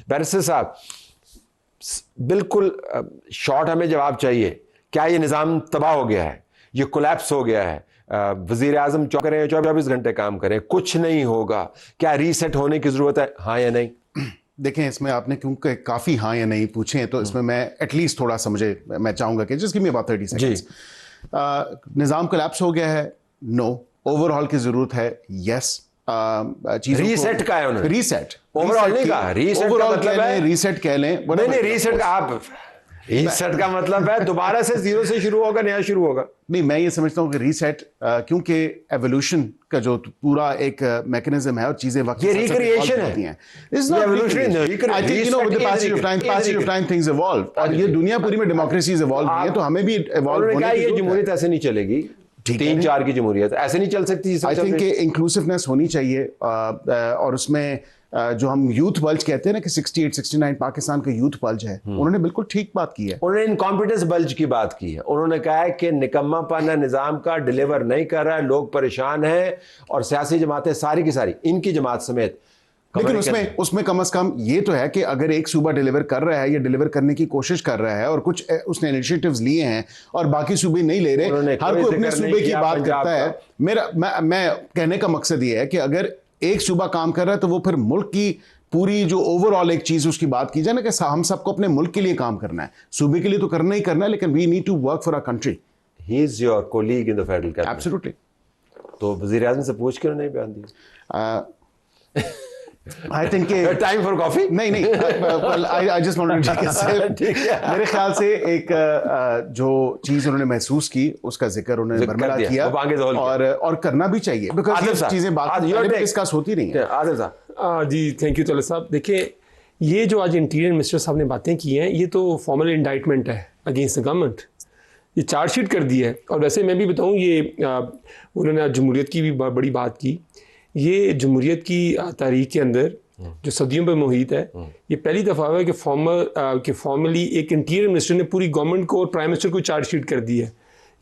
Barrister साहब, बिल्कुल short हमें जवाब चाहिए, क्या ये निज़ाम तबाह हो गया है, ये कोलैप्स हो गया है, वजीर आजम 24 घंटे काम करें कुछ नहीं होगा, क्या रीसेट होने की जरूरत है, हाँ या नहीं? देखें, इसमें आपने क्योंकि काफ़ी हाँ या नहीं पूछे हैं, तो इसमें मैं एटलीस्ट थोड़ा सा मैं चाहूँगा कि just give me about 30 seconds. Nizam collapse हो गया है, नो। ओवरऑल की ज़रूरत है, यस। रीसेट का है उन्होंने, रीसेट ओवरऑल नहीं कहा, रीसेट का मतलब है रीसेट कह लें, नहीं रीसेट आप रीसेट का मतलब है दोबारा से जीरो से शुरू होगा, नया शुरू होगा। नहीं, मैं ये समझता हूँ कि रीसेट, क्योंकि एवोल्यूशन का जो पूरा एक मैकेनिज्म है और चीजें ये रिक्रिएशन है, it's not evolution. I think you know with the passage of time things evolve, और ये दुनिया पूरी में डेमोक्रेसीज इवॉल्व हुई है, तो हमें भी इवॉल्व होने की ये जमहूरियत ऐसे नहीं चलेगी, 3-4 की जमहूरियत ऐसे नहीं चल सकती। आई थिंक इंक्लूसिवनेस होनी चाहिए, और उसमें जो हम यूथ बल्ज कहते हैं ना कि 68-69 पाकिस्तान का यूथ बल्ज है, उन्होंने बिल्कुल ठीक बात की है। उन्होंने इनकॉम्पिटेंस बल्ज की बात की है, उन्होंने कहा है कि निकम्मापन है निज़ाम का, डिलीवर नहीं कर रहा है, लोग परेशान हैं, और सियासी जमातें सारी की सारी, इनकी जमात समेत। लेकिन उसमें कम से कम ये तो है कि अगर एक सूबा डिलीवर कर रहा है या डिलीवर करने की कोशिश कर रहा है और कुछ उसने इनिशिएटिव्स लिए हैं और बाकी सूबे नहीं ले रहे, हर कोई अपने सूबे की बात करता है। मैं कहने का मकसद ये है कि अगर एक सूबा काम कर रहा है तो वो फिर मुल्क की पूरी जो ओवरऑल एक चीज उसकी बात की जाए ना, कि हम सबको अपने मुल्क के लिए काम करना है, सूबे के लिए तो करना ही करना है, लेकिन we need to work for our country. He is your colleague in the federal cabinet. Absolutely. तो वजीर आज़म से पूछ के नहीं बयान दिया? I think time for coffee नहीं I just wanted to take a sip. मेरे ख्याल से एक जो चीज उन्होंने महसूस की उसका जिक्र उन्होंने बरमला किया, और करना भी चाहिए, बिकॉज़ ये चीजें बात डिस्कस होती नहीं है। आदिल साहब जी, थैंक यू तलत साहब। देखिए, ये जो आज इंटीरियर मिनिस्टर साहब ने बातें की हैं, ये तो फॉर्मल इंडाइटमेंट है अगेंस्ट द गवर्नमेंट, ये चार्जशीट कर दी है। और वैसे मैं भी बताऊँ, ये उन्होंने आज जमहूरियत की भी बड़ी बात की। ये जमहूरियत की तारीख के अंदर जो सदियों पर मुहित है, ये पहली दफ़ा हुआ है कि फॉर्मली एक इंटीरियर मिनिस्टर ने पूरी गवर्नमेंट को और प्राइम मिनिस्टर को चार्जशीट कर दी है।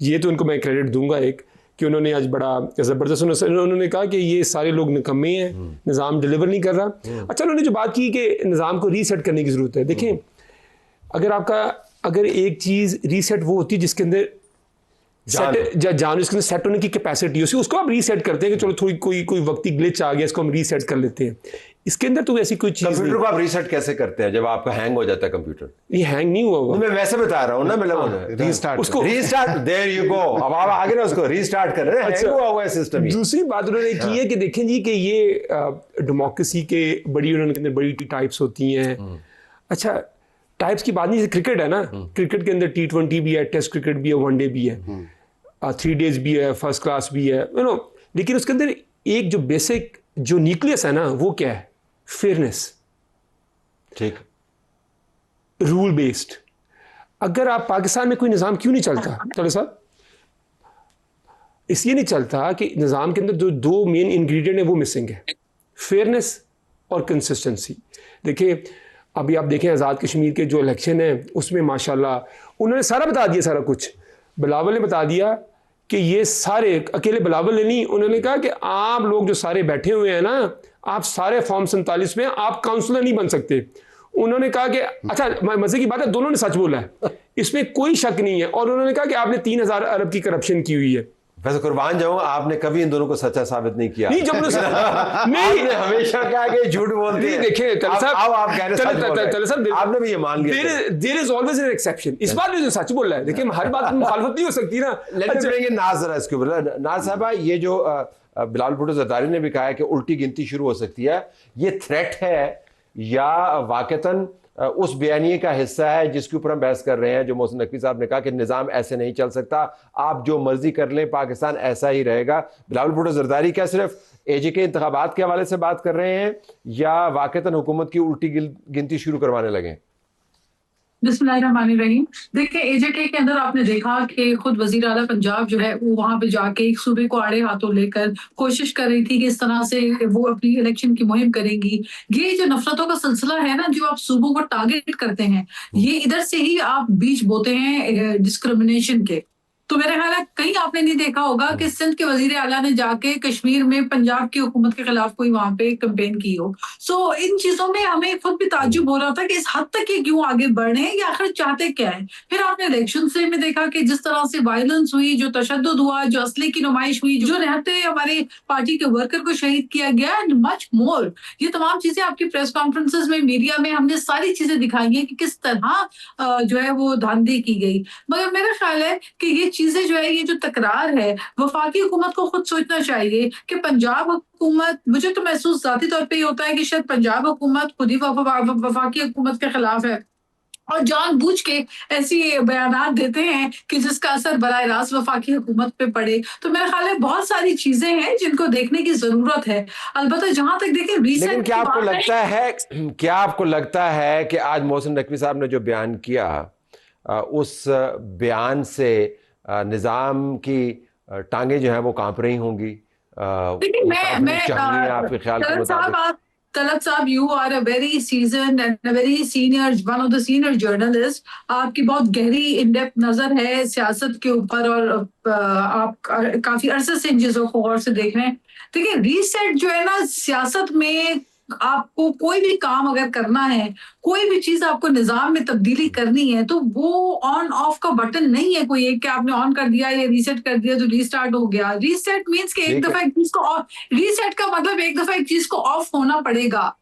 ये तो उनको मैं क्रेडिट दूंगा एक, कि उन्होंने आज बड़ा ज़बरदस्त उन्होंने कहा कि ये सारे लोग निकम्मे हैं, निज़ाम डिलीवर नहीं कर रहा। अच्छा, उन्होंने जो बात की कि निज़ाम को रीसेट करने की ज़रूरत है। देखें, अगर एक चीज़ रीसेट वो होती है जिसके अंदर जान इसके अंदर सेट होने की कैपेसिटी है, उसको आप रीसेट करते हैं कि चलो थोड़ी कोई वक्ती ग्लिच आ गया, इसको हम रीसेट कर लेते हैं। इसके अंदर तो ऐसी कोई चीज नहीं। कंप्यूटर को आप रीसेट कैसे करते हैं जब आपका हैंग हो जाता है कंप्यूटर? ये हैंग नहीं हुआ होगा, मैं वैसे बता रहा हूँ ना, मतलब रीस्टार्ट देयर यू गो, अब आप आगे ना उसको रीस्टार्ट कर रहे हैं, हैंग हुआ हुआ है सिस्टम। दूसरी बात उन्होंने की है कि देखें जी कि ये डेमोक्रेसी के उन्होंने बड़ी टाइप्स होती हैं। अच्छा, टाइप्स की बात नहीं, क्रिकेट है ना, क्रिकेट के अंदर T20 भी है, टेस्ट क्रिकेट भी है, वनडे भी है, 3 डेज भी है, फर्स्ट क्लास भी है, लेकिन उसके अंदर एक जो बेसिक जो न्यूक्लियस है ना, वो क्या है? फेयरनेस, ठीक, रूल बेस्ड। अगर आप पाकिस्तान में कोई निज़ाम क्यों नहीं चलता चलो साहब, इसलिए नहीं चलता कि निज़ाम के अंदर जो 2 मेन इंग्रेडिएंट है वो मिसिंग है, फेयरनेस और कंसिस्टेंसी। देखिए, अभी आप देखें आज़ाद कश्मीर के जो इलेक्शन है उसमें माशाल्लाह उन्होंने सारा बता दिया, सारा कुछ बिलावल ने बता दिया कि ये सारे, अकेले बिलावल ने नहीं, उन्होंने कहा कि आप लोग जो सारे बैठे हुए हैं ना, आप सारे फॉर्म 47 में आप काउंसलर नहीं बन सकते। उन्होंने कहा कि अच्छा, मजे की बात है, दोनों ने सच बोला है, इसमें कोई शक नहीं है। और उन्होंने कहा कि आपने 3000 अरब की करप्शन की हुई है। वैसे कुर्बान जाऊं, आपने कभी इन दोनों को सच्चा साबित नहीं किया। नहीं, जब नहीं, हमेशा कहा कि झूठ बोलते हैं। देखिए आप कह रहे हैं, आपने भी ये मान लिया। There is always an exception. इस बात में सच बोल रहा है, देखिए हर बात में मुखालफत नहीं हो सकती ना। लेट मी ब्रिंग इन नाज जरा इसके ऊपर। नाज साहब, ये जो बिलावल भुट्टो ज़रदारी ने भी कहा है कि उल्टी गिनती शुरू हो सकती है, ये थ्रेट है या वाकईतन उस बयानिए का हिस्सा है जिसके ऊपर हम बहस कर रहे हैं, जो मोहसिन नकवी साहब ने कहा कि निज़ाम ऐसे नहीं चल सकता, आप जो मर्जी कर लें, पाकिस्तान ऐसा ही रहेगा। बिलावल भुट्टो ज़रदारी क्या सिर्फ एजे के इंतखाबात के हवाले से बात कर रहे हैं या वाकईतन हुकूमत की उल्टी गिनती शुरू करवाने लगे? बिस्मिल्लाहिर्रहमानिर्रहीम। देखिए, एजेके के अंदर आपने देखा कि खुद वजीर आला पंजाब जो है वो वहां पे जाके एक सूबे को आड़े हाथों लेकर कोशिश कर रही थी कि इस तरह से वो अपनी इलेक्शन की मुहिम करेंगी। ये जो नफरतों का सिलसिला है ना, जो आप सूबों को टारगेट करते हैं, ये इधर से ही आप बीज बोते हैं डिस्क्रिमिनेशन के। तो मेरा ख्याल है कहीं आपने नहीं देखा होगा कि सिंध के वजीर आला ने जाके कश्मीर में पंजाब की हुकूमत के खिलाफ कोई वहां पे कैंपेन की हो। सो इन चीजों में हमें खुद भी ताज्जुब हो रहा था कि इस हद तक ये क्यों आगे बढ़े हैं या आखिर चाहते क्या है। फिर आपने इलेक्शन से में देखा कि जिस तरह से वायलेंस हुई, जो तशद्दुद हुआ, जो असले की नुमाइश हुई, जो रहते हमारे पार्टी के वर्कर को शहीद किया गया एंड मच मोर। ये तमाम चीजें आपकी प्रेस कॉन्फ्रेंसेस में, मीडिया में हमने सारी चीजें दिखाई हैं कि किस तरह जो है वो धांधली की गई। मगर मेरा ख्याल है कि ये चीजें जो है, ये जो तकरार है, वफाकी हुकूमत को खुद सोचना चाहिए कि पंजाब हुकूमत, मुझे तो महसूस जाती तौर पे ये होता है कि शायद पंजाब हुकूमत खुद ही वफाकी हुकूमत के खिलाफ है और जानबूझ के ऐसी बयानात देते हैं कि जिसका असर बराह रास्त वफाकी हुकूमत पे पड़े। तो मेरा ख्याल है बहुत सारी चीजें हैं जिनको देखने की जरूरत है। अलबत्ता जहां तक देखें लेकिन क्या आपको लगता है कि आज मोहसिन नकवी साहब ने जो बयान किया, उस बयान से निज़ाम की टांगे जो है वो कांप रही होंगी? आपके ख्याल के मुताबिक? तलत साहब, you are a very seasoned and a very senior, one of the senior journalists. आपकी बहुत गहरी इन-डेप्थ नजर है सियासत के ऊपर और आप काफी अरसे से इन चीजों को गौर से देख रहे हैं। देखिए, रीसेट जो है ना, सियासत में आपको कोई भी काम अगर करना है, कोई भी चीज आपको निजाम में तब्दीली करनी है, तो वो ऑन ऑफ का बटन नहीं है कोई एक कि आपने ऑन कर दिया या रीसेट कर दिया तो रीस्टार्ट हो गया। रीसेट मींस कि एक दफा एक चीज को ऑफ, रीसेट का मतलब एक दफा एक चीज को ऑफ होना पड़ेगा,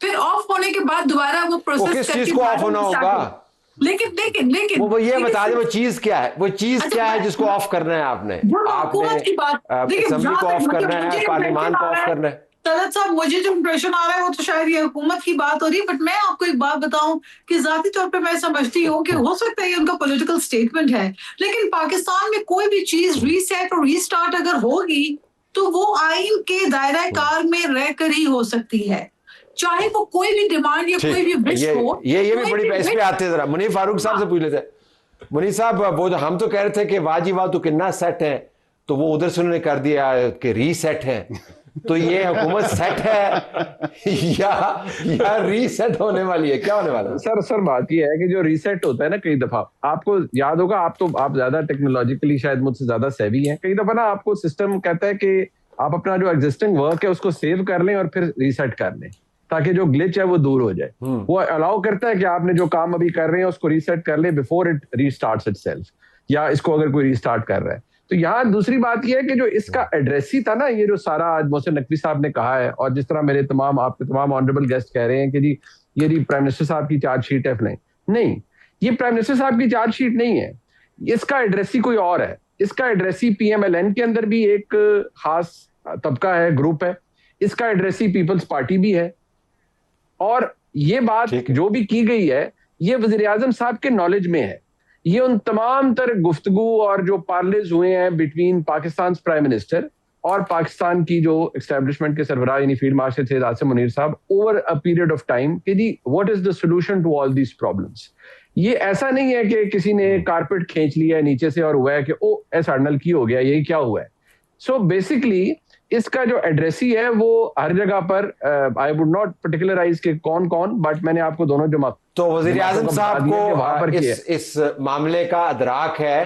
फिर ऑफ होने के बाद दोबारा वो प्रोसेस किस चीज को ऑफ होना होगा? लेकिन वो ये बता दे, वो चीज क्या है? वो चीज क्या है जिसको ऑफ करना है? आपने असेंबली को ऑफ करना है, पार्लियामान को ऑफ करना है? तलत साहब, मुझे जो इंप्रेशन आ रहा है वो तो शायद ये हुकूमत की बात हो रही है, बट मैं आपको एक बात बताऊं कि जाती तौर पे मैं समझती हूँ कि हो सकता है ये उनका पॉलिटिकल स्टेटमेंट है, लेकिन पाकिस्तान में कोई भी चीज रीसेट और रीस्टार्ट अगर होगी तो वो आइन के दायरा कार में रहकर ही हो सकती है, चाहे वो कोई भी डिमांड या कोई भी विश हो। ये भी बड़ी इस पे आते हैं। जरा मुनीर फारूक साहब से पूछ लेते हैं। मुनीर साहब, वो जो हम तो कह रहे थे कि वाह जी वाह तो कितना सेट है, तो वो उधर से उन्होंने कर दिया कि रीसेट है, तो ये हुकूमत सेट है या रीसेट होने वाली है? क्या होने वाला है? सर बात ये है कि जो रीसेट होता है ना, कई दफा आपको याद होगा, आप ज्यादा टेक्नोलॉजिकली शायद मुझसे ज्यादा सेवी हैं, कई दफा ना आपको सिस्टम कहता है कि आप अपना जो एग्जिस्टिंग वर्क है उसको सेव कर लें और फिर रीसेट कर लें ताकि जो ग्लिच है वो दूर हो जाए। वो अलाउ करता है कि आपने जो काम अभी कर रहे हैं उसको रीसेट कर ले बिफोर इट रीस्टार्ट्स इटसेल्फ, या इसको अगर कोई रीस्टार्ट कर रहा है। तो यहाँ दूसरी बात यह है कि जो इसका एड्रेस ही था ना, ये जो सारा आज मोहसिन नकवी साहब ने कहा है, और जिस तरह मेरे आपके तमाम ऑनरेबल गेस्ट कह रहे हैं कि जी ये प्राइम मिनिस्टर साहब की चार्जशीट है, नहीं, ये प्राइम मिनिस्टर साहब की चार्जशीट नहीं है, इसका एड्रेस ही कोई और है। इसका एड्रेस ही PMLN के अंदर भी एक खास तबका है, ग्रुप है, इसका एड्रेस ही पीपल्स पार्टी भी है, और ये बात जो भी की गई है ये वजीर आजम साहब के नॉलेज में है। ये उन तमाम तरह गुफ्तगू और जो पार्लेज हुए हैं बिटवीन पाकिस्तान प्राइम मिनिस्टर और पाकिस्तान की जो एस्टेब्लिशमेंट के सरबराह यानी फील्ड मार्शल सैयद आसिम मुनीर साहब over a period of time कि जी what is the solution to all these problems. ये ऐसा नहीं है कि किसी ने कारपेट खींच लिया है नीचे से और हुआ है कि ओ ऐसा अर्नल की हो गया, यही क्या हुआ है। सो बेसिकली इसका जो एड्रेसी है वो हर जगह पर, आई वुड नॉट पर्टिकुलराइज के कौन, बट मैंने आपको दोनों जो तो वजीर आजम साहब को इस मामले का अदराक है